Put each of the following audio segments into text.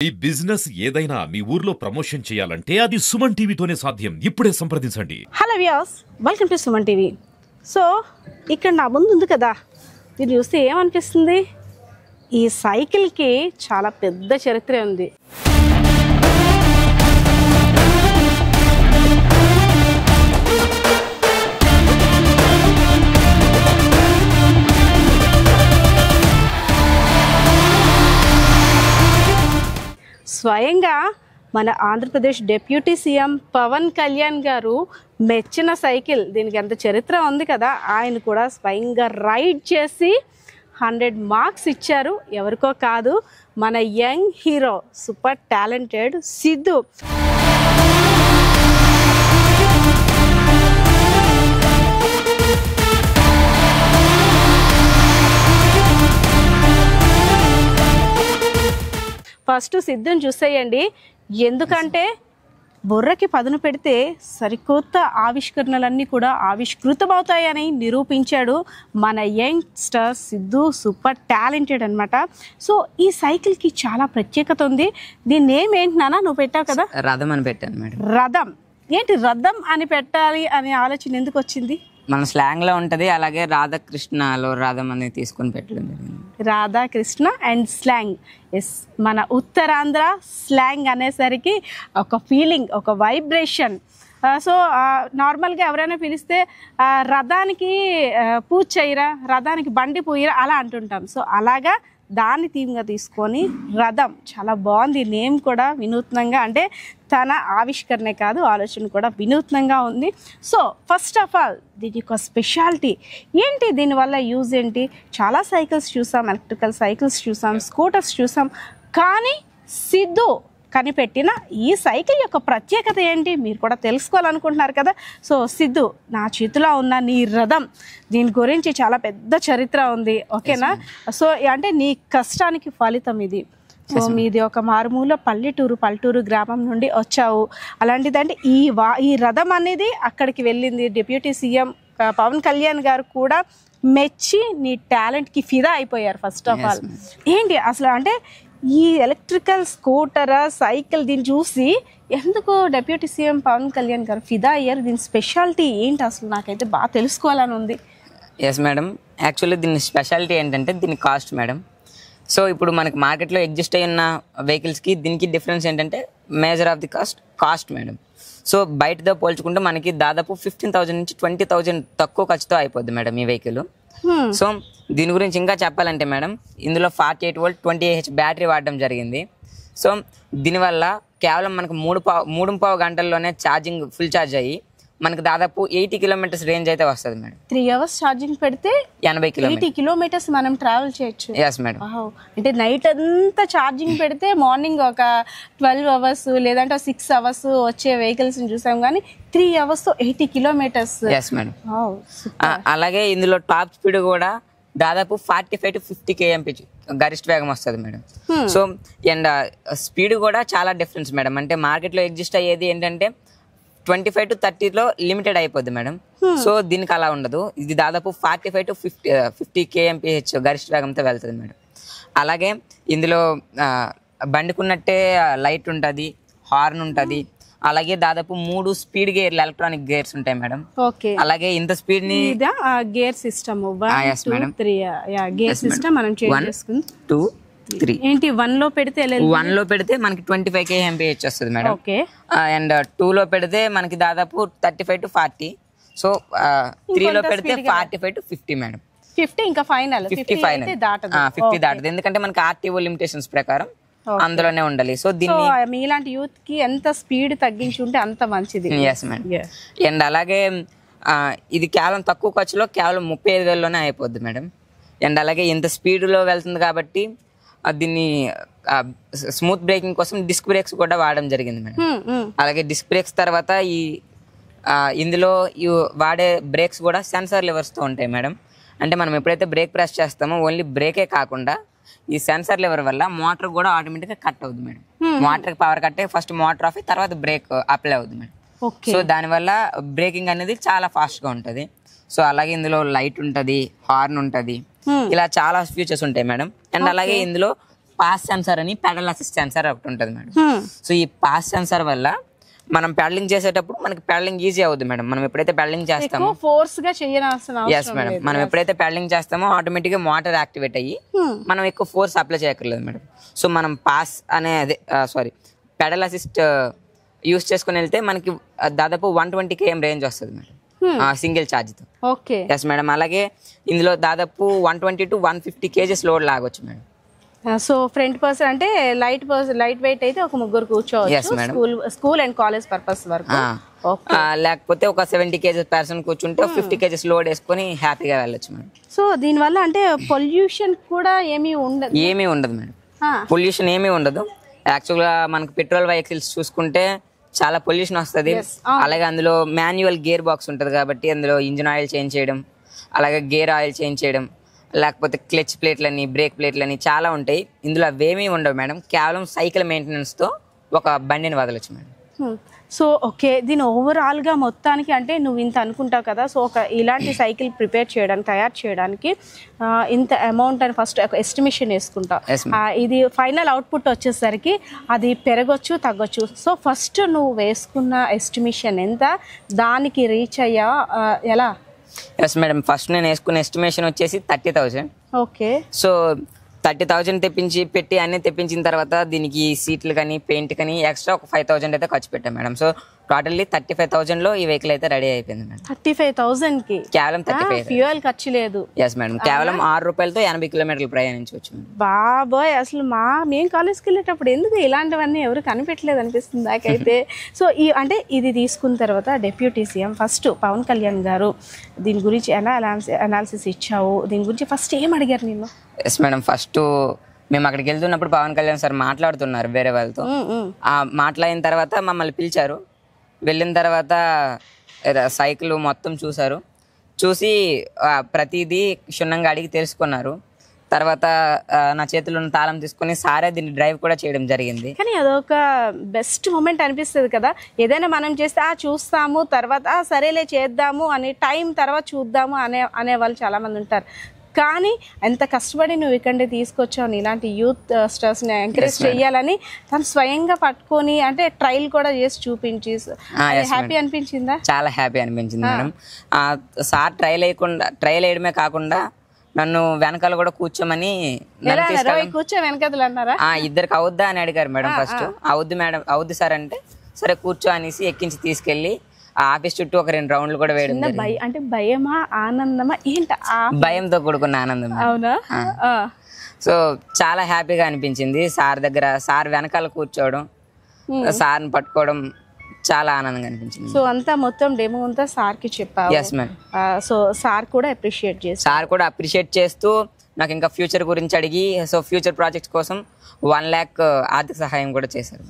ఈ బిజినెస్ ఏదైనా మీ ఊర్లో ప్రమోషన్ చేయాలంటే అది సుమన్ టీవీతోనే సాధ్యం. ఇప్పుడే సంప్రదించండి. Hello viewers, welcome to Suman TV. So ఇక్కడ నా ముందు ఉంది కదా, ఇది చూస్తే ఏమనిపిస్తుంది? ఈ సైకిల్కి చాలా పెద్ద చరిత్ర ఉంది. స్వయంగా మన ఆంధ్రప్రదేశ్ డిప్యూటీ సీఎం పవన్ కళ్యాణ్ గారు మెచ్చిన సైకిల్, దీనికి ఎంత చరిత్ర ఉంది కదా, ఆయన కూడా స్వయంగా రైడ్ చేసి 100 మార్క్స్ ఇచ్చారు. ఎవరికో కాదు, మన young hero, super talented Siddhu. First సిద్ధుని చూసేయండి, ఎందుకంటే బుర్రకి పదును పెడితే సరికొత్త ఆవిష్కరణలన్నీ కూడా ఆవిష్కృతమవుతాయని నిరూపించాడు మన యంగ్స్టర్ సిద్ధు. సూపర్ టాలెంటెడ్ అనమాట. సో ఈ సైకిల్కి చాలా ప్రత్యేకత ఉంది. దీని నేమ్ ఏంటి నాన్న? నువ్వు పెట్టావు కదా, రథం అని పెట్టాను మేడం. రథం ఏంటి? రథం అని పెట్టాలి అనే ఆలోచన ఎందుకు వచ్చింది? మన స్లాంగ్ లో ఉంటది, అలాగే రాధాకృష్ణలో రథం అనేది తీసుకొని పెట్టడం జరిగింది. Radhakrishna and slang. ఎస్, మన ఉత్తరాంధ్ర స్లాంగ్ అనేసరికి ఒక ఫీలింగ్, ఒక వైబ్రేషన్. సో నార్మల్గా ఎవరైనా పిలిస్తే రథానికి పూజ చేయరా, రథానికి బండి పూయరా అలా అంటుంటాం. సో అలాగా దాన్ని థీమ్గా తీసుకొని రథం. చాలా బాగుంది నేమ్ కూడా, వినూత్నంగా. అంటే తన ఆవిష్కరణే కాదు, ఆలోచన కూడా వినూత్నంగా ఉంది. సో ఫస్ట్ ఆఫ్ ఆల్ దీని యొక్క స్పెషాలిటీ ఏంటి? దీనివల్ల యూజ్ ఏంటి? చాలా సైకిల్స్ చూసాం, ఎలక్ట్రికల్ సైకిల్స్ చూసాం, స్కూటర్స్ చూసాం, కానీ సిద్ధు కనిపెట్టిన ఈ సైకిల్ యొక్క ప్రత్యేకత ఏంటి? మీరు కూడా తెలుసుకోవాలనుకుంటున్నారు కదా. సో సిద్ధు, నా చేతిలో ఉన్న నీ రథం, దీని గురించి చాలా పెద్ద చరిత్ర ఉంది, ఓకేనా? సో అంటే నీ కష్టానికి ఫలితం ఇది. సో మీది ఒక మారుమూల పల్లెటూరు గ్రామం నుండి వచ్చావు. అలాంటిదంటే ఈ రథం అనేది అక్కడికి వెళ్ళింది. డిప్యూటీ సీఎం పవన్ కళ్యాణ్ గారు కూడా మెచ్చి నీ టాలెంట్కి ఫిదా అయిపోయారు. ఫస్ట్ ఆఫ్ ఆల్ ఏంటి అసలు అంటే ఈ ఎలక్ట్రికల్ స్కూటర్ సైకిల్, దీన్ని చూసి ఎందుకు డిప్యూటీ సీఎం పవన్ కళ్యాణ్ గారు ఫిదా అయ్యారు? దీని స్పెషాలిటీ ఏంటి అసలు? నాకైతే బాగా తెలుసుకోవాలని ఉంది. ఎస్ మేడం, యాక్చువల్లీ దీని స్పెషాలిటీ ఏంటంటే దీని కాస్ట్ మేడం. సో ఇప్పుడు మనకి మార్కెట్లో ఎగ్జిస్ట్ అయి ఉన్న వెహికల్స్కి దీనికి డిఫరెన్స్ ఏంటంటే major of the cost madam. So బయటతో పోల్చుకుంటే మనకి దాదాపు 15,000 నుంచి 20,000 తక్కువ ఖర్చుతో అయిపోద్ది మేడం ఈ వెహికల్. సో దీని గురించి ఇంకా చెప్పాలంటే మేడం, ఇందులో 48 వోల్ట్ 20Ah బ్యాటరీ వాడడం జరిగింది. సో దీనివల్ల కేవలం మనకు 3.5 గంటల్లోనే ఛార్జింగ్ ఫుల్ ఛార్జ్ అయ్యి మనకు దాదాపు 80 కిలోమీటర్స్ రేంజ్ అయితే వస్తుంది మేడం. 3 hours ఛార్జింగ్ పెడితే 80 కిలోమీటర్స్ మనం ట్రావెల్ చేయొచ్చు. Yes madam. అంటే నైట్ అంతా ఛార్జింగ్ పెడితే మార్నింగ్ ఒక 12 hours లేదంటే 6 hours వచ్చే వెహికల్స్ చూసాం, కానీ 3 hours 80 కిలోమీటర్స్. Yes madam. అలాగే ఇందులో టాప్ స్పీడ్ కూడా దాదాపు 45 to 50 kmph గరిష్ట వేగం వస్తుంది మేడం. సో అండ్ స్పీడ్ కూడా చాలా డిఫరెన్స్ మేడం. అంటే మార్కెట్లో ఎగ్జిస్ట్ అయ్యేది ఏంటంటే 25 to 30లో లిమిటెడ్ అయిపోద్ది మేడం. సో దీనికి అలా ఉండదు, ఇది దాదాపు 45 to 50 kmph గరిష్ట వేగంతో వెళ్తుంది మేడం. అలాగే ఇందులో బండికున్నట్టే లైట్ ఉంటుంది, హార్న్ ఉంటుంది, అలాగే దాదాపు 3 స్పీడ్ గేర్లు, ఎలక్ట్రానిక్ గేర్స్ ఉంటాయి మేడం. అలాగే ఇంత స్పీడ్ ని గేర్ సిస్టమ్ 1 2 3 గేర్ సిస్టమ్ మనం చేంజ్ చేసుకుందాం. 2 3 ఏంటి 1 లో పెడితే 1 లో పెడితే మనకి 25 kmph వస్తుంది మేడం. ఓకే. అండ్ 2 లో పెడితే మనకి దాదాపు 35 to 40. సో 3 లో పెడితే 45 to 50 మేడం. 50 ఇంకా ఫైనల్ 50 దాటదు, ఎందుకంటే మనకి ఆర్టీఓ లిమిటేషన్స్ ప్రకారం అందులోనే ఉండాలి. సో దీన్ని మీలాంటి యూత్ కి ఎంత స్పీడ్ తగ్గించి ఉంటే అంత మంచిది. Yes madam. అండ్ అలాగే ఇది కేవలం తక్కువ ఖర్చులో కేవలం 35,000లోనే అయిపోద్ది మేడం. అండ్ అలాగే ఇంత స్పీడ్లో వెళ్తుంది కాబట్టి దీన్ని స్మూత్ బ్రేకింగ్ కోసం డిస్క్ బ్రేక్స్ కూడా వాడడం జరిగింది మేడం. అలాగే డిస్క్ బ్రేక్స్ తర్వాత ఇందులో వాడే బ్రేక్స్ కూడా సెన్సార్ లివర్స్తో ఉంటాయి మేడం. అంటే మనం ఎప్పుడైతే బ్రేక్ ప్రెస్ చేస్తామో ఓన్లీ బ్రేకే కాకుండా ఈ సెన్సార్ లివర్ వల్ల మోటార్ కూడా ఆటోమేటిక్గా కట్ అవుతుంది మేడం. మోటార్కి పవర్ కట్ అయ్యి ఫస్ట్ మోటార్ ఆఫ్ తర్వాత బ్రేక్ అప్లై అవుతుంది మేడం. సో దానివల్ల బ్రేకింగ్ అనేది చాలా ఫాస్ట్గా ఉంటుంది. సో అలాగే ఇందులో లైట్ ఉంటుంది, హార్న్ ఉంటుంది, ఇలా చాలా ఫీచర్స్ ఉంటాయి మేడం. అండ్ అలాగే ఇందులో పాస్ సెన్సార్ అని పెడల్ అసిస్ట్ సెన్సార్ ఒకటి ఉంటుంది మేడం. సో ఈ పాస్ సెన్సార్ వల్ల మనం పెడలింగ్ చేసేటప్పుడు మనకి పెడలింగ్ ఈజీ అవుతుంది మేడం. మనం ఎప్పుడైతే పెడలింగ్ చేస్తామో ఫోర్స్ గా చేయనవసరం ఎస్ మేడం, మనం ఎప్పుడైతే పెడలింగ్ చేస్తామో ఆటోమేటిక్ గా మోటార్ యాక్టివేట్ అయ్యి మనం ఎక్కువ ఫోర్స్ అప్లై చేయక్కర్లేదు మేడం. సో మనం పాస్ అనే పెడల్ అసిస్ట్ యూస్ చేసుకుని వెళ్తే మనకి దాదాపు 120 km రేంజ్ వస్తుంది మేడం సింగిల్ ఛార్జ్ తో. ఓకే ఎస్ మేడం, అలాగే ఇందులో దాదాపు 120 to 150 kgs లోడ్ లాగొచ్చు మేడం. సో ఫ్రంట్ పర్సన్ అంటే లైట్ వెయిట్ అయితే ఒక ముగ్గురు కూర్చోవచ్చు స్కూల్ అండ్ కాలేజ్ పర్పస్ వరకు. లేకపోతే ఒక 70 kgs పర్సన్ కూర్చుంటే 50 kgs లోడ్ వేసుకొని హ్యాపీగా వెళ్ళొచ్చు మేడం. సో దీనివల్ల అంటే పొల్యూషన్ కూడా ఏమీ ఉండదు మేడం. పొల్యూషన్ ఏమీ ఉండదు. యాక్చువల్గా మనకు పెట్రోల్ వెహికల్స్ చూసుకుంటే చాలా పొల్యూషన్ వస్తుంది. అలాగే అందులో మాన్యువల్ గేర్ బాక్స్ ఉంటుంది కాబట్టి అందులో ఇంజిన్ ఆయిల్ చేంజ్ చేయడం, అలాగే గేర్ ఆయిల్ చేంజ్ చేయడం, లేకపోతే క్లచ్ ప్లేట్లని, బ్రేక్ ప్లేట్లని చాలా ఉంటాయి. ఇందులో అవేమీ ఉండవు మేడం. కేవలం సైకిల్ మెయింటెనెన్స్తో ఒక బండిని వదలొచ్చు మేడం. సో ఓకే, దీని ఓవరాల్గా మొత్తానికి అంటే నువ్వు ఇంత అనుకుంటావు కదా, సో ఒక ఇలాంటి సైకిల్ తయారు చేయడానికి ఇంత అమౌంట్ అని ఫస్ట్ ఒక ఎస్టిమేషన్ వేసుకుంటావు. ఇది ఫైనల్ అవుట్పుట్ వచ్చేసరికి అది పెరగొచ్చు తగ్గొచ్చు. సో ఫస్ట్ నువ్వు వేసుకున్న ఎస్టిమేషన్ ఎంత, దానికి రీచ్ అయ్యా ఎలా? ఎస్ మేడం, ఫస్ట్ నేను వేసుకున్న ఎస్టిమేషన్ వచ్చేసి 30,000. ఓకే, సో 30,000 పెట్టి అన్ని తెప్పించిన తర్వాత దీనికి సీట్లు కానీ పెయింట్ కానీ ఎక్స్ట్రా ఒక 5,000 అయితే ఖర్చు పెట్టాం మేడం. సో టోటల్లీ 35,000 లో ఈ వెహికల్ అయితే రెడీ అయిపోయింది మేడం. 35,000 కి కేవలం 35 ఫ్యూయల్ ఖర్చు లేదు. ఎస్ మేడం, కేవలం 6 రూపాయలతో 80 కిలోమీటర్లు ప్రయాణించవచ్చు. బాబోయ్, అసలు మేము కాలేజ్కి వెళ్ళేటప్పుడు ఎందుకు ఇలాంటివన్నీ ఎవరు కనిపెట్టలేదు అనిపిస్తుంది నాకైతే. సో అంటే ఇది తీసుకున్న తర్వాత deputy CM first Pawan Kalyan గారు దీని గురించి అనాలిసిస్ ఇచ్చావు, దీని గురించి ఫస్ట్ ఏం అడిగారు నిన్ను? ఎస్ మేడం, ఫస్ట్ మేము అక్కడికి వెళ్తున్నప్పుడు పవన్ కళ్యాణ్ సార్ మాట్లాడుతున్నారు వేరే వాళ్ళతో. మాట్లాడిన తర్వాత మమ్మల్ని పిలిచారు. వెళ్ళిన తర్వాత సైకిల్ మొత్తం చూసి ప్రతిదీ క్షుణ్ణంగా అడిగి తెలుసుకున్నారు. తర్వాత నా చేతిలో ఉన్న తాళం తీసుకొని సారే దీన్ని డ్రైవ్ కూడా చేయడం జరిగింది. కానీ అదొక బెస్ట్ మూమెంట్ అనిపిస్తుంది కదా, ఏదైనా మనం చేస్తే చూస్తాము తర్వాత సరేలే చేద్దాము అని, టైం తర్వాత చూద్దాము అనే వాళ్ళు చాలా మంది ఉంటారు. కానీ ఎంత కష్టపడి నువ్వు ఇక్కడే తీసుకొచ్చావు, ఇలాంటి యూత్ స్టార్స్ని ఎంకరేజ్ చేయాలని తను స్వయంగా పట్టుకొని అంటే ట్రైల్ కూడా చేసి చూపించి హ్యాపీ అనిపించిందా? చాలా హ్యాపీ అనిపించింది మేడం. సార్ ట్రైల్ వేయడమే కాకుండా నన్ను వెనకాల కూడా కూర్చోమని కూర్చో వెనకాల అన్నారా? ఇద్దరికి అవుద్దా అని అడిగారు మేడం. ఫస్ట్ అవుద్ది మేడం, అవుద్ది సార్ అంటే సరే కూర్చో అనేసి ఎక్కించి తీసుకెళ్లి ఆఫీస్ చుట్టూ ఒక 2 రౌండ్లు కూడా వేయడం. అంటే భయమా ఆనందమా ఏంట? భయంతో కూడుకున్న ఆనందం. అవునా? సో చాలా హ్యాపీగా అనిపించింది. సార్ వెనకాల కూర్చోవడం, సార్ని పట్టుకోవడం చాలా ఆనందంగా అనిపించింది. సో అంతా మొత్తం డెమో అంతా సార్కి చెప్పావు? Yes madam. సో సార్ కూడా అప్రిషియేట్ చేస్తూ నాకు ఇంకా ఫ్యూచర్ గురించి అడిగి సో ఫ్యూచర్ ప్రాజెక్ట్స్ కోసం 1 lakh ఆర్థిక సహాయం కూడా చేశారు.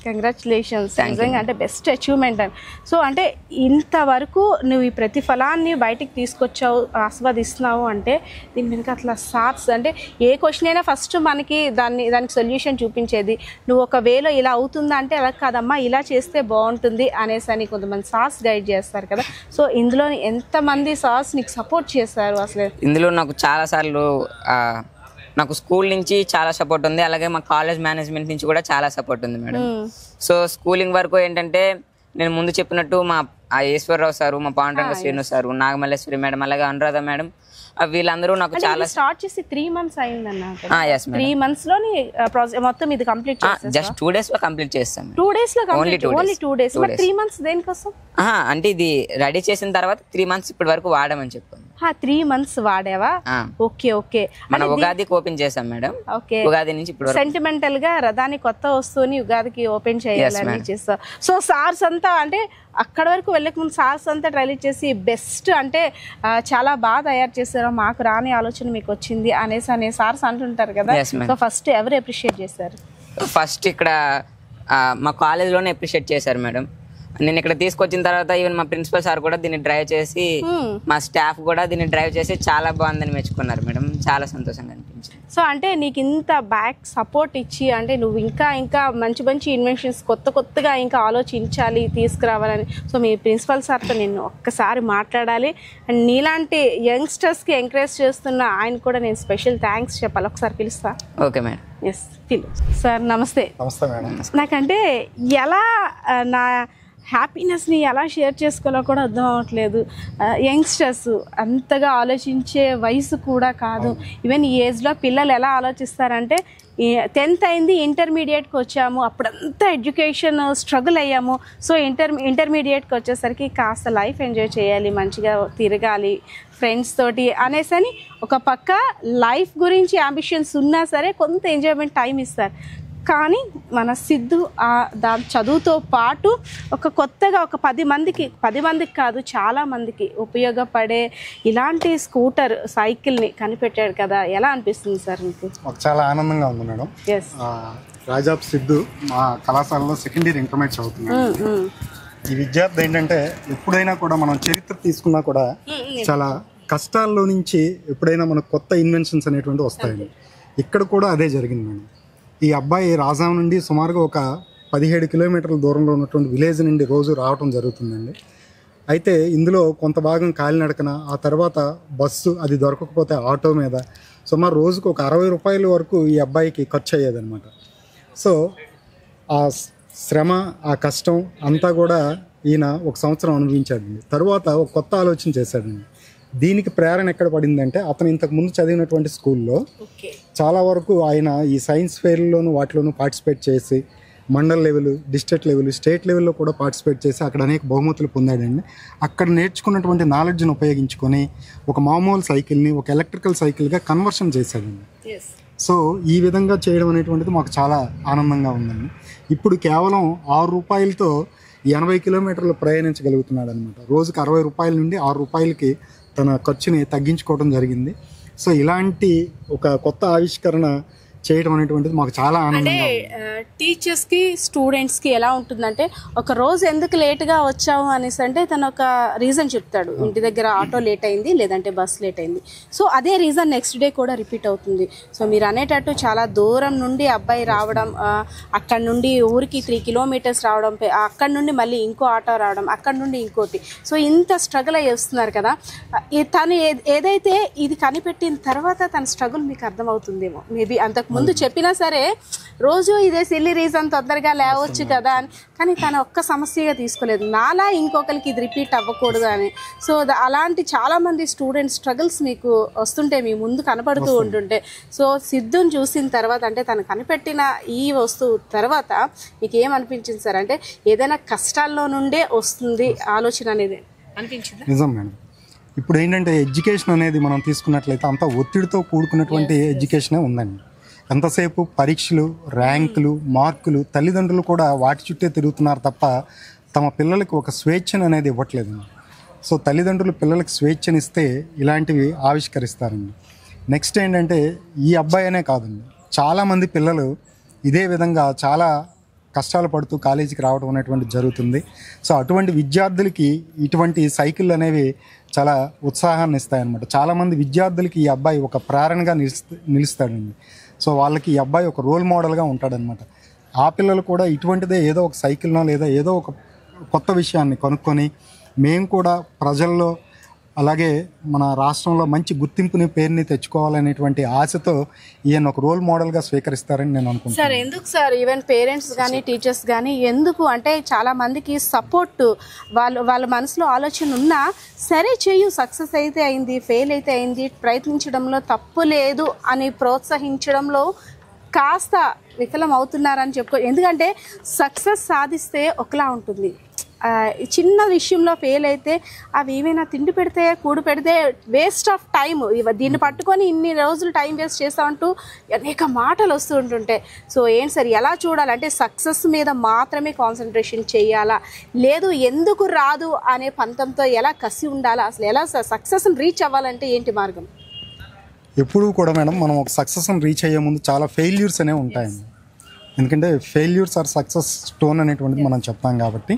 కంగ్రాచులేషన్స్, నిజంగా అంటే బెస్ట్ అచీవ్మెంట్ అని. సో అంటే ఇంతవరకు నువ్వు ఈ ప్రతిఫలాన్ని బయటికి తీసుకొచ్చావు, ఆస్వాదిస్తున్నావు అంటే దీని వెనుక అట్లా సార్స్ అంటే ఏ క్వశ్చన్ అయినా ఫస్ట్ మనకి దానికి సొల్యూషన్ చూపించేది. నువ్వు ఒక వేలో ఇలా అవుతుందా అంటే అలా కాదమ్మా ఇలా చేస్తే బాగుంటుంది అనేసి అని కొంతమంది సార్స్ గైడ్ చేస్తారు కదా. సో ఇందులో ఎంతమంది సార్స్ నీకు సపోర్ట్ చేస్తారు? అసలు ఇందులో నాకు చాలా సార్లు నాకు స్కూల్ నుంచి చాలా సపోర్ట్ ఉంది, అలాగే మా కాలేజ్ మేనేజ్మెంట్ నుంచి కూడా చాలా సపోర్ట్ ఉంది మేడం. సో స్కూలింగ్ వరకు ఏంటంటే నేను ముందు చెప్పినట్టు మా ఈశ్వరరావు సారు, మా పాండురంగ శ్రీను సారు, నాగమల్లేశ్వరి మేడం, అలాగే అనురాధ మేడం, వీళ్ళందరూ నాకు చాలా స్టార్ట్ చేసి 3 months అయిందన్న. 3 months లోని మొత్తం ఇది కంప్లీట్ చేస్తాం. జస్ట్ 2 days లో కంప్లీట్ చేస్తాం. 2 days లో కంప్లీట్, ఓన్లీ 2 days. మరి 3 months దేనికోసం? అంటే ఇది రెడీ చేసిన తర్వాత 3 months ఇప్పటి వరకు వాడమని చెప్పాను. 3 months వాడావా? ఓకే. మన ఉగాదికి ఓపెన్ చేసాం మేడం. ఉగాది నుంచి ఇప్పుడు సెంటిమెంటల్ గా రథాన్ని కొత్త వస్తువుని ఉగాదికి ఓపెన్ చేయాలని చేస్తా. సో సార్స్ అంతా అంటే అక్కడ వరకు వెళ్ళక ముందు సార్స్ అంతా ట్రైల్ చేసి బెస్ట్ అంటే చాలా బాగా తయారు చేశారు, మాకు రాని ఆలోచన మీకు వచ్చింది అనే సార్స్ అంటుంటారు కదా. సో ఫస్ట్ ఎవరు అప్రిషియేట్ చేశారు? ఫస్ట్ ఇక్కడ మా కాలేజ్లోనే అప్రిషియేట్ చేశారు మేడం. నేను ఇక్కడ తీసుకొచ్చిన తర్వాత ఈవెన్ మా ప్రిన్సిపల్ సార్ కూడా దీన్ని డ్రైవ్ చేసి, మా స్టాఫ్ కూడా దీన్ని డ్రైవ్ చేసి చాలా బాగుందని మెచ్చుకున్నారు మేడం. చాలా సంతోషంగా అనిపించింది. సో అంటే నీకు ఇంత బ్యాక్ సపోర్ట్ ఇచ్చి అంటే నువ్వు ఇంకా ఇంకా మంచి మంచి ఇన్వెన్షన్స్ కొత్తగా ఇంకా ఆలోచించాలి తీసుకురావాలని. సో మీ ప్రిన్సిపల్ సార్తో నేను ఒక్కసారి మాట్లాడాలి. అండ్ నీలాంటి యంగ్స్టర్స్కి ఎంకరేజ్ చేస్తున్న ఆయన కూడా నేను స్పెషల్ థ్యాంక్స్ చెప్పాలి. ఒకసారి పిలుస్తా? Okay madam. ఎస్ పిలు సార్. నమస్తే. నమస్తే మేడం. నాకంటే ఎలా నా హ్యాపీనెస్ని ఎలా షేర్ చేసుకోవాలో కూడా అర్థం అవ్వట్లేదు. యంగ్స్టర్స్ అంతగా ఆలోచించే వయసు కూడా కాదు. ఈవెన్ ఈ ఏజ్లో పిల్లలు ఎలా ఆలోచిస్తారంటే 10th అయింది, ఇంటర్మీడియట్కి వచ్చాము, అప్పుడంతా ఎడ్యుకేషన్ స్ట్రగుల్ అయ్యాము. సో ఇంటర్మీడియట్కి వచ్చేసరికి కాస్త లైఫ్ ఎంజాయ్ చేయాలి, మంచిగా తిరగాలి ఫ్రెండ్స్ తోటి అనేసని ఒక పక్క లైఫ్ గురించి అంబిషన్స్ ఉన్నా సరే కొంత ఎంజాయ్మెంట్ టైం ఇస్తారు. కానీ మన సిద్ధు దాని చదువుతో పాటు కొత్తగా ఒక 10 మందికి కాదు చాలా మందికి ఉపయోగపడే ఇలాంటి స్కూటర్ సైకిల్ని కనిపెట్టాడు కదా. ఎలా అనిపిస్తుంది సార్ మీకు? చాలా ఆనందంగా ఉంది మేడం. ఎస్. రాజాబ్ సిద్ధు మా కళాశాలలో సెకండ్ ఇయర్ ఇంటర్మీడియట్ చదువుతున్నాడు. ఈ విద్యార్థి ఏంటంటే ఎప్పుడైనా కూడా మనం చరిత్ర తీసుకున్నా కూడా చాలా కష్టాల్లో నుంచి ఎప్పుడైనా మనకు కొత్త ఇన్వెన్షన్స్ అనేటువంటి వస్తాయండి. ఇక్కడ కూడా అదే జరిగింది మేడం. ఈ అబ్బాయి రాజాం నుండి సుమారుగా ఒక 17 కిలోమీటర్ల దూరంలో ఉన్నటువంటి విలేజ్ నుండి రోజు రావటం జరుగుతుందండి. అయితే ఇందులో కొంత భాగం కాలినడకన, ఆ తర్వాత బస్సు అది దొరకకపోతే ఆటో మీద సుమారు రోజుకు ఒక 60 రూపాయల వరకు ఈ అబ్బాయికి ఖర్చు అయ్యేదన్నమాట. సో ఆ శ్రమ, ఆ కష్టం అంతా కూడా ఈయన 1 సంవత్సరం అనుభవించాడండి. తర్వాత ఒక కొత్త ఆలోచన చేశాడండి. దీనికి ప్రేరణ ఎక్కడ పడిందంటే అతను ఇంతకు ముందు చదివినటువంటి స్కూల్లో చాలా వరకు ఆయన ఈ సైన్స్ ఫెయిర్లోను వాటిలోనూ పార్టిసిపేట్ చేసి mandal level, district level, state లెవెల్లో కూడా పార్టిసిపేట్ చేసి అక్కడ అనేక బహుమతులు పొందాడండి. అక్కడ నేర్చుకున్నటువంటి నాలెడ్జ్ని ఉపయోగించుకొని ఒక మామూలు సైకిల్ని ఒక ఎలక్ట్రికల్ సైకిల్గా కన్వర్షన్ చేశాడండి. సో ఈ విధంగా చేయడం అనేటువంటిది మాకు చాలా ఆనందంగా ఉందండి. ఇప్పుడు కేవలం 6 రూపాయలతో 80 కిలోమీటర్లు ప్రయాణించగలుగుతున్నాడు అనమాట. రోజుకి 60 రూపాయల నుండి 6 రూపాయలకి తన ఖర్చుని తగ్గించుకోవడం జరిగింది. సో ఇలాంటి ఒక కొత్త ఆవిష్కరణ చేయడం అనేటువంటిది మాకు చాలా ఆనందంగా ఉంది. టీచర్స్కి స్టూడెంట్స్కి ఎలా ఉంటుందంటే ఒక రోజు ఎందుకు లేట్గా వచ్చావు అనేసి అంటే తను ఒక రీజన్ చెప్తాడు. ఇంటి దగ్గర ఆటో లేట్ అయింది, లేదంటే బస్ లేట్ అయింది. సో అదే రీజన్ నెక్స్ట్ డే కూడా రిపీట్ అవుతుంది. సో మీరు అనేటట్టు చాలా దూరం నుండి అబ్బాయి రావడం, అక్కడ నుండి ఊరికి 3 కిలోమీటర్స్ రావడం, అక్కడ నుండి మళ్ళీ ఇంకో ఆటో రావడం, అక్కడ నుండి ఇంకోటి. సో ఇంత స్ట్రగుల్ అయ్యి వస్తున్నారు కదా. తను ఏదైతే ఇది కనిపెట్టిన తర్వాత తన స్ట్రగుల్ మీకు అర్థమవుతుందేమో. మేబీ అంతకు ముందు చెప్పినా సరే రోజు ఇదే సిల్లీ రీజన్ తొందరగా లేవచ్చు కదా అని, కానీ తన ఒక్క సమస్యగా తీసుకోలేదు. నాలా ఇంకొకరికి ఇది రిపీట్ అవ్వకూడదు అని. సో అలాంటి చాలామంది స్టూడెంట్స్ స్ట్రగుల్స్ మీకు వస్తుంటే మీ ముందు కనపడుతూ ఉంటుంటే, సో సిద్ధుని చూసిన తర్వాత అంటే తను కనిపెట్టిన ఈ వస్తువు తర్వాత మీకు ఏమనిపించింది సార్? అంటే ఏదైనా కష్టాల్లో నుండే వస్తుంది ఆలోచన అనేది అనిపించింది? నిజం మేడం. ఇప్పుడు ఏంటంటే ఎడ్యుకేషన్ అనేది మనం తీసుకున్నట్లయితే అంతా ఒత్తిడితో కూడుకున్నటువంటి ఎడ్యుకేషనే ఉందండి. ఎంతసేపు పరీక్షలు, ర్యాంకులు, మార్కులు, తల్లిదండ్రులు కూడా వాటి చుట్టే తిరుగుతున్నారు తప్ప తమ పిల్లలకి ఒక స్వేచ్ఛను అనేది ఇవ్వట్లేదండి. సో తల్లిదండ్రులు పిల్లలకి స్వేచ్ఛనిస్తే ఇలాంటివి ఆవిష్కరిస్తారండి. నెక్స్ట్ ఏంటంటే ఈ అబ్బాయి అనే కాదండి, చాలామంది పిల్లలు ఇదే విధంగా చాలా కష్టాలు పడుతూ కాలేజీకి రావడం అనేటువంటిది జరుగుతుంది. సో అటువంటి విద్యార్థులకి ఇటువంటి సైకిళ్ళు అనేవి చాలా ఉత్సాహాన్ని ఇస్తాయన్నమాట. చాలామంది విద్యార్థులకి ఈ అబ్బాయి ఒక ప్రేరణగా నిలుస్తాడండి. సో వాళ్ళకి ఈ అబ్బాయి ఒక రోల్ మోడల్గా ఉంటాడనమాట. ఆ పిల్లలు కూడా ఇటువంటిదే ఏదో ఒక సైకిల్నో లేదా ఏదో ఒక కొత్త విషయాన్ని కనుక్కొని మేము కూడా ప్రజల్లో అలాగే మన రాష్ట్రంలో మంచి గుర్తింపుని, పేరుని తెచ్చుకోవాలనేటువంటి ఆశతో ఈయన ఒక రోల్ మోడల్గా స్వీకరిస్తారని నేను అనుకుంటున్నాను. సార్ ఎందుకు సార్ ఈవెన్ పేరెంట్స్ కానీ టీచర్స్ కానీ ఎందుకు అంటే చాలా మందికి సపోర్ట్ వాళ్ళ మనసులో ఆలోచన ఉన్నా సరే చెయ్యు, సక్సెస్ అయితే అయింది, ఫెయిల్ అయితే అయింది, ప్రయత్నించడంలో తప్పు లేదు అని ప్రోత్సహించడంలో కాస్త విఫలం అవుతున్నారని చెప్పుకో. ఎందుకంటే సక్సెస్ సాధిస్తే ఒకలా ఉంటుంది, చిన్న విషయంలో ఫెయిల్ అయితే అవి ఏమైనా తిండి పెడితే కూడు పెడితే వేస్ట్ ఆఫ్ టైం, దీన్ని పట్టుకొని ఇన్ని రోజులు టైం వేస్ట్ చేస్తామంటూ అనేక మాటలు వస్తూ ఉంటుంటాయి. సో ఏంటి సార్ ఎలా చూడాలంటే సక్సెస్ మీద మాత్రమే కాన్సన్ట్రేషన్ చేయాలా, లేదు ఎందుకు రాదు అనే పంతంతో ఎలా కసి ఉండాలా, అసలు ఎలా సక్సెస్ని రీచ్ అవ్వాలంటే ఏంటి మార్గం? ఎప్పుడూ కూడా మేడం మనం ఒక సక్సెస్ని రీచ్ అయ్యే ముందు చాలా ఫెయిల్యూర్స్ అనేవి ఉంటాయండి. ఎందుకంటే ఫెయిల్యూర్స్ ఆర్ సక్సెస్ స్టోన్ అనేటువంటిది మనం చెప్తాం కాబట్టి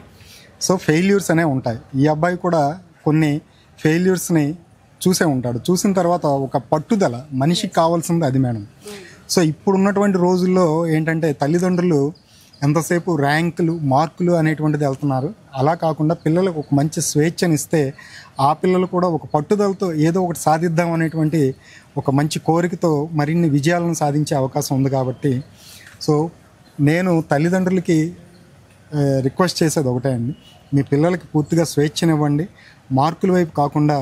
సో ఫెయిల్యూర్స్ అనేవి ఉంటాయి. ఈ అబ్బాయి కూడా కొన్ని ఫెయిల్యూర్స్ని చూసే ఉంటాడు. చూసిన తర్వాత ఒక పట్టుదల, మనిషికి కావాల్సింది అది మేడం. సో ఇప్పుడున్నటువంటి రోజుల్లో ఏంటంటే తల్లిదండ్రులు ఎంతసేపు ర్యాంకులు మార్కులు అనేటువంటిది వెళ్తున్నారు. అలా కాకుండా పిల్లలకు ఒక మంచి స్వేచ్ఛనిస్తే ఆ పిల్లలు కూడా ఒక పట్టుదలతో ఏదో ఒకటి సాధిద్దాం అనేటువంటి ఒక మంచి కోరికతో మరిన్ని విజయాలను సాధించే అవకాశం ఉంది. కాబట్టి సో నేను తల్లిదండ్రులకి రిక్వెస్ట్ చేసేది ఒకటే అండి, మీ పిల్లలకి పూర్తిగా స్వేచ్ఛనివ్వండి. మార్కుల వైపు కాకుండా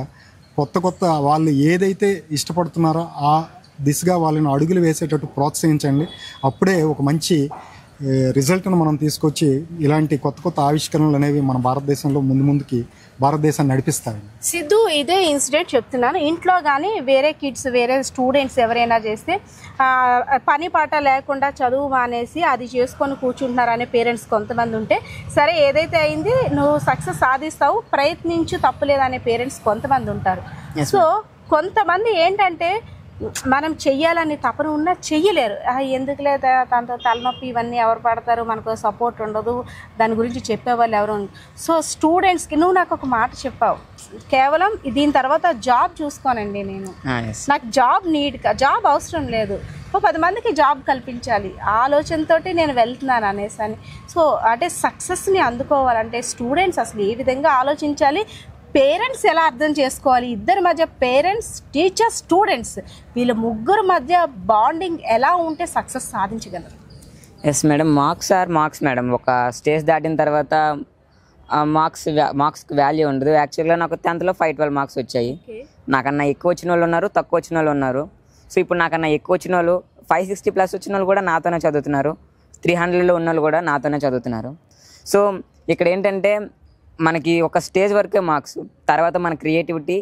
కొత్త వాళ్ళు ఏదైతే ఇష్టపడుతున్నారో ఆ దిశగా వాళ్ళని అడుగులు వేసేటట్టు ప్రోత్సహించండి. అప్పుడే ఒక మంచి రిజల్ట్ను మనం తీసుకొచ్చి ఇలాంటి కొత్త ఆవిష్కరణలు అనేవి మన భారతదేశంలో ముందుకి భారతదేశాన్ని నడిపిస్తాయి. సిద్ధు, ఇదే ఇన్సిడెంట్ చెప్తున్నాను. ఇంట్లో కానీ వేరే కిడ్స్ వేరే స్టూడెంట్స్ ఎవరైనా చేస్తే పని పాట లేకుండా చదువు మానేసి అది చేసుకొని కూర్చుంటున్నారు అనే పేరెంట్స్ కొంతమంది ఉంటే, సరే ఏదైతే అయింది నువ్వు సక్సెస్ సాధిస్తావు ప్రయత్నించు తప్పులేదనే పేరెంట్స్ కొంతమంది ఉంటారు. సో కొంతమంది ఏంటంటే మనం చెయ్యాలని తపన ఉన్నా చెయ్యలేరు. ఎందుకులే దాంతో తలనొప్పి ఇవన్నీ ఎవరు పడతారు, మనకు సపోర్ట్ ఉండదు, దాని గురించి చెప్పేవాళ్ళు ఎవరు. సో స్టూడెంట్స్కి నువ్వు నాకు ఒక మాట చెప్పావు, కేవలం దీని తర్వాత జాబ్ చూసుకోనండి, నేను నాకు జాబ్ అవసరం లేదు, 10 మందికి జాబ్ కల్పించాలి ఆలోచనతో నేను వెళ్తున్నాను అనేసి అని. సో అంటే సక్సెస్ని అందుకోవాలంటే స్టూడెంట్స్ అసలు ఏ విధంగా ఆలోచించాలి, పేరెంట్స్ ఎలా అర్థం చేసుకోవాలి, ఇద్దరి మధ్య పేరెంట్స్ టీచర్స్ స్టూడెంట్స్ వీళ్ళ ముగ్గురు మధ్య బాండింగ్ ఎలా ఉంటే సక్సెస్ సాధించగలరు? Yes madam, marks madam. ఒక స్టేజ్ దాటిన తర్వాత మార్క్స్కి వాల్యూ ఉండదు. యాక్చువల్గా నాకు 10th లో 512 మార్క్స్ వచ్చాయి. నాకన్నా ఎక్కువ వచ్చిన వాళ్ళు ఉన్నారు, తక్కువ వచ్చిన వాళ్ళు ఉన్నారు. సో ఇప్పుడు నాకన్నా ఎక్కువ వచ్చిన వాళ్ళు 560+ వచ్చిన వాళ్ళు కూడా నాతోనే చదువుతున్నారు, 300లో ఉన్న వాళ్ళు కూడా నాతోనే చదువుతున్నారు. సో ఇక్కడ ఏంటంటే మనకి ఒక స్టేజ్ వరకే మార్క్స్, తర్వాత మన క్రియేటివిటీ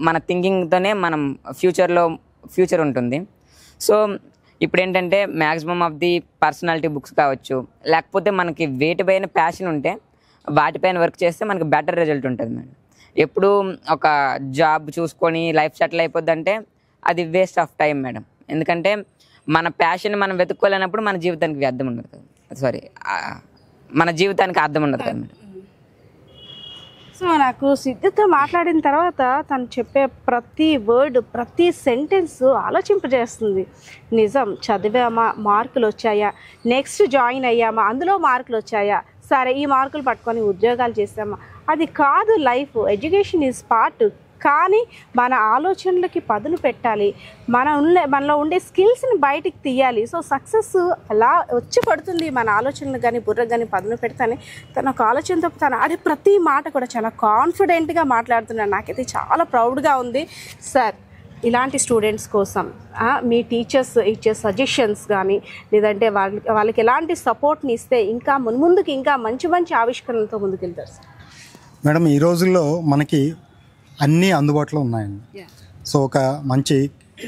మన థింకింగ్తోనే మనం ఫ్యూచర్ ఉంటుంది. సో ఇప్పుడు ఏంటంటే maximum of the personality books కావచ్చు, లేకపోతే మనకి వేటిపైన ప్యాషన్ ఉంటే వాటిపైన వర్క్ చేస్తే మనకి బెటర్ రిజల్ట్ ఉంటుంది మేడం. ఎప్పుడు ఒక జాబ్ చూసుకొని లైఫ్ సెటిల్ అయిపోద్ది అంటే అది వేస్ట్ ఆఫ్ టైం మేడం. ఎందుకంటే మన ప్యాషన్ మనం వెతుక్కోలేనప్పుడు మన జీవితానికి అర్థం ఉండదు కదా, మన జీవితానికి అర్థం ఉండదు కదా మేడం. సో నాకు సిద్ధుతో మాట్లాడిన తర్వాత తను చెప్పే ప్రతి వర్డ్ ప్రతి సెంటెన్స్ ఆలోచింపజేస్తుంది. నిజం, చదివామా, మార్కులు వచ్చాయా, నెక్స్ట్ జాయిన్ అయ్యామా, అందులో మార్కులు వచ్చాయా, సరే ఈ మార్కులు పట్టుకొని ఉద్యోగాలు చేసామా, అది కాదు లైఫ్. ఎడ్యుకేషన్ ఈజ్ పార్ట్, కానీ మన ఆలోచనలకి పదును పెట్టాలి, మనలో ఉండే స్కిల్స్ని బయటికి తీయాలి. సో సక్సెస్ అలా వచ్చి పడుతుంది మన ఆలోచనలు కానీ బుర్రకు కానీ పదును పెడతానే. తన ఒక ఆలోచనతో తను ఆడే ప్రతి మాట కూడా చాలా కాన్ఫిడెంట్గా మాట్లాడుతున్నాను. నాకైతే చాలా ప్రౌడ్గా ఉంది. సార్, ఇలాంటి స్టూడెంట్స్ కోసం మీ టీచర్స్ ఇచ్చే సజెషన్స్ కానీ లేదంటే వాళ్ళకి ఎలాంటి సపోర్ట్ని ఇస్తే ఇంకా ముందుకి ఇంకా మంచి ఆవిష్కరణలతో ముందుకెళ్తారు సార్? మేడం, ఈ రోజుల్లో మనకి అన్నీ అందుబాటులో ఉన్నాయండి. సో ఒక మంచి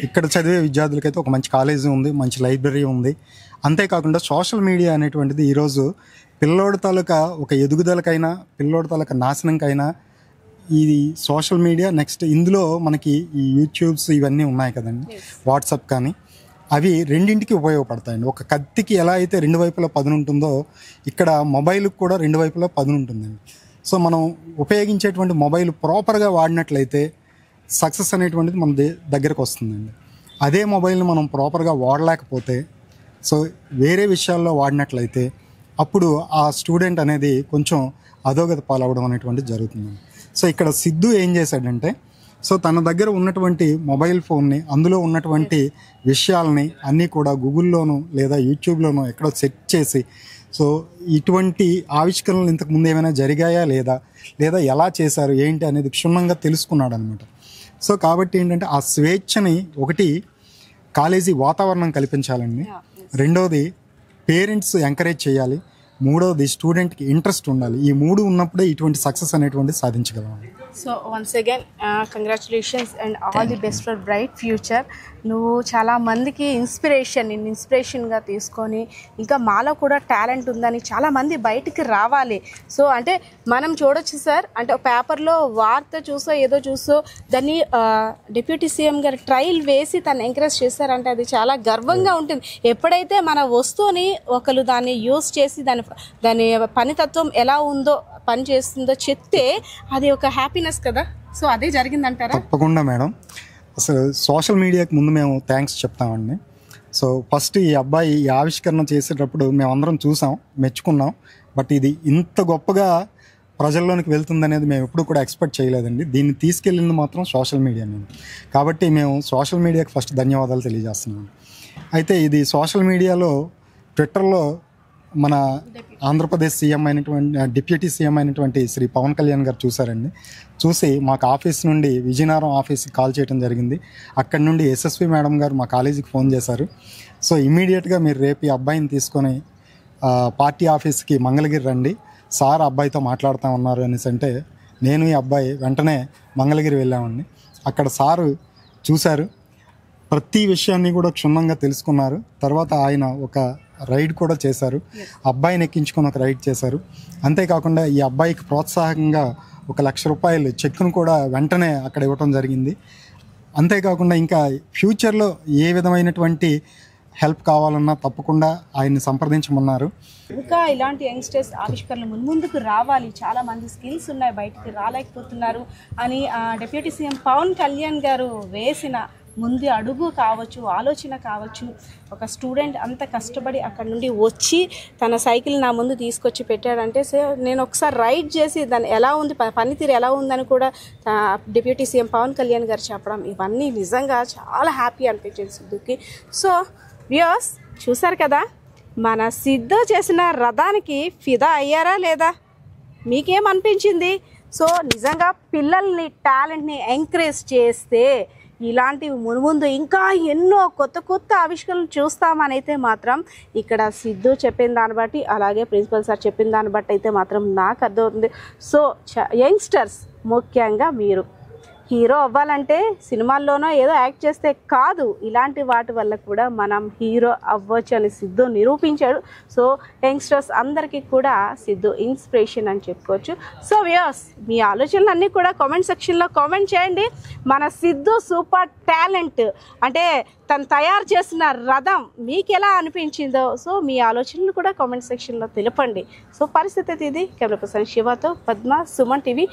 ఇక్కడ చదివే విద్యార్థులకైతే ఒక మంచి కాలేజీ ఉంది, మంచి లైబ్రరీ ఉంది. అంతేకాకుండా సోషల్ మీడియా అనేటువంటిది ఈరోజు పిల్లోడి తాలూకా ఒక ఎదుగుదలకైనా పిల్లోడి తాలూకా నాశనంకైనా ఇది సోషల్ మీడియా, నెక్స్ట్ ఇందులో మనకి ఈ యూట్యూబ్స్ ఇవన్నీ ఉన్నాయి కదండి, వాట్సాప్ కానీ, అవి రెండింటికి ఉపయోగపడతాయండి. ఒక కత్తికి ఎలా అయితే 2 వైపులా పదును ఉంటుందో ఇక్కడ మొబైల్కి కూడా 2 వైపులా పదును ఉంటుందండి. సో మనం ఉపయోగించేటువంటి మొబైల్ ప్రాపర్గా వాడినట్లయితే సక్సెస్ అనేటువంటిది మన దగ్గరకు వస్తుందండి. అదే మొబైల్ని మనం ప్రాపర్గా వాడలేకపోతే, సో వేరే విషయాల్లో వాడినట్లయితే అప్పుడు ఆ స్టూడెంట్ అనేది కొంచెం అధోగతి పాలవడం అనేటువంటిది జరుగుతుందండి. సో ఇక్కడ సిద్ధు ఏం చేశాడంటే, సో తన దగ్గర ఉన్నటువంటి మొబైల్ ఫోన్ని, అందులో ఉన్నటువంటి విషయాలని అన్నీ కూడా గూగుల్లోనూ లేదా యూట్యూబ్లోనూ ఎక్కడో సెర్చ్ చేసి, సో ఇటువంటి ఆవిష్కరణలు ఇంతకుముందు ఏమైనా జరిగాయా లేదా ఎలా చేశారు ఏంటి అనేది క్షుణ్ణంగా తెలుసుకున్నాడు అనమాట. సో కాబట్టి ఏంటంటే ఆ స్వేచ్ఛని ఒకటి కాలేజీ వాతావరణం కల్పించాలండి, రెండోది పేరెంట్స్ ఎంకరేజ్ చేయాలి, మూడోది స్టూడెంట్కి ఇంట్రెస్ట్ ఉండాలి. ఈ 3 ఉన్నప్పుడే ఇటువంటి సక్సెస్ అనేటువంటిది సాధించగలం. So once again congratulations and all the best for bright future. నువ్వు చాలా మందికి ఇన్స్పిరేషన్గా తీసుకొని ఇంకా మాలో కూడా టాలెంట్ ఉందని చాలామంది బయటికి రావాలి. సో అంటే మనం చూడొచ్చు సార్, అంటే పేపర్లో వార్త ఏదో చూసో దాన్ని డిప్యూటీ సీఎం గారు ట్రయల్ వేసి తను ఎంకరేజ్ చేశారంటే అది చాలా గర్వంగా ఉంటుంది. ఎప్పుడైతే మన వస్తువుని ఒకరు దాన్ని యూజ్ చేసి దాని పనితత్వం ఎలా ఉందో పని చేస్తుందో చెప్తే అది ఒక హ్యాపీనెస్ కదా. సో అదే జరిగిందంటారా? తప్పకుండా మేడం. అసలు సోషల్ మీడియాకి ముందు మేము థ్యాంక్స్ చెప్తామండి. సో ఫస్ట్ ఈ అబ్బాయి ఈ ఆవిష్కరణ చేసేటప్పుడు మేమందరం చూసాం, మెచ్చుకున్నాం. బట్ ఇది ఇంత గొప్పగా ప్రజల్లోనికి వెళ్తుందనేది మేము ఎప్పుడు కూడా ఎక్స్పెక్ట్ చేయలేదండి. దీన్ని తీసుకెళ్ళింది మాత్రం సోషల్ మీడియా మేము. కాబట్టి మేము సోషల్ మీడియాకి ఫస్ట్ ధన్యవాదాలు తెలియజేస్తున్నాం. అయితే ఇది సోషల్ మీడియాలో ట్విట్టర్లో మన ఆంధ్రప్రదేశ్ సీఎం అయినటువంటి డిప్యూటీ సీఎం అయినటువంటి శ్రీ పవన్ కళ్యాణ్ గారు చూసారండి. చూసి మాకు ఆఫీస్ నుండి విజయనగరం ఆఫీస్కి కాల్ చేయడం జరిగింది. అక్కడి నుండి ఎస్ఎస్వి మేడం గారు మా కాలేజీకి ఫోన్ చేశారు. సో ఇమ్మీడియట్గా మీరు రేపు ఈ అబ్బాయిని తీసుకొని పార్టీ ఆఫీస్కి మంగళగిరి రండి, సార్ అబ్బాయితో మాట్లాడుతూ ఉన్నారు అనేసి అంటే నేను ఈ అబ్బాయి వెంటనే మంగళగిరి వెళ్ళామండి. అక్కడ సారు చూశారు, ప్రతి విషయాన్ని కూడా క్షుణ్ణంగా తెలుసుకున్నారు. తర్వాత ఆయన ఒక రైడ్ కూడా చేశారు, అబ్బాయిని ఎక్కించుకొని ఒక రైడ్ చేశారు. అంతేకాకుండా ఈ అబ్బాయికి ప్రోత్సాహకంగా 1,00,000 రూపాయలు చెక్కును కూడా వెంటనే అక్కడ ఇవ్వటం జరిగింది. అంతేకాకుండా ఇంకా ఫ్యూచర్లో ఏ విధమైనటువంటి హెల్ప్ కావాలన్నా తప్పకుండా ఆయన్ని సంప్రదించమన్నారు. ఇంకా ఇలాంటి యంగ్స్టర్స్ ఆవిష్కరణలు ముందుకు రావాలి, చాలా మంది స్కిల్స్ ఉన్నాయి బయటికి రాలేకపోతున్నారు అని డిప్యూటీ సీఎం పవన్ కళ్యాణ్ గారు వేసిన ముందు అడుగు కావచ్చు, ఆలోచన కావచ్చు. ఒక స్టూడెంట్ అంత కష్టపడి అక్కడ నుండి వచ్చి తన సైకిల్ నా ముందు తీసుకొచ్చి పెట్టాడంటే నేను ఒకసారి రైడ్ చేసి దాన్ని ఎలా ఉంది, పనితీరు ఎలా ఉందని కూడా డిప్యూటీ సీఎం పవన్ కళ్యాణ్ గారు చెప్పడం, ఇవన్నీ నిజంగా చాలా హ్యాపీ అనిపించింది సిద్ధుకి. సో వ్యూయర్స్ చూసారు కదా, మన సిద్ధు చేసిన రథానికి ఫిదా అయ్యారా లేదా? మీకేమనిపించింది? సో నిజంగా పిల్లల్ని టాలెంట్ని ఎంకరేజ్ చేస్తే ఇలాంటివి మున్ముందు ఇంకా ఎన్నో కొత్త కొత్త ఆవిష్కరణలు చూస్తామని అయితే మాత్రం ఇక్కడ సిద్ధు చెప్పిన దాన్ని బట్టి, అలాగే ప్రిన్సిపల్ సార్ చెప్పిన దాన్ని బట్టి అయితే మాత్రం నాకు అర్థమవుతుంది. సో యంగ్స్టర్స్ ముఖ్యంగా మీరు హీరో అవ్వాలంటే సినిమాల్లోనో ఏదో యాక్ట్ చేస్తే కాదు, ఇలాంటి వాటి వల్ల కూడా మనం హీరో అవ్వచ్చు అని సిద్ధు నిరూపించాడు. సో యంగ్స్టర్స్ అందరికీ కూడా సిద్ధు ఇన్స్పిరేషన్ అని చెప్పుకోవచ్చు. సో వ్యూయర్స్ మీ ఆలోచనలన్నీ కూడా కామెంట్ సెక్షన్లో కామెంట్ చేయండి. మన సిద్ధు సూపర్ టాలెంట్ అంటే తను తయారు చేసిన రథం మీకు ఎలా అనిపించిందో సో మీ ఆలోచనలు కూడా కామెంట్ సెక్షన్లో తెలపండి. సో పరిస్థితి ఇది. కెమెరా పర్సన్ శివతో పద్మ, సుమన్ టీవీ.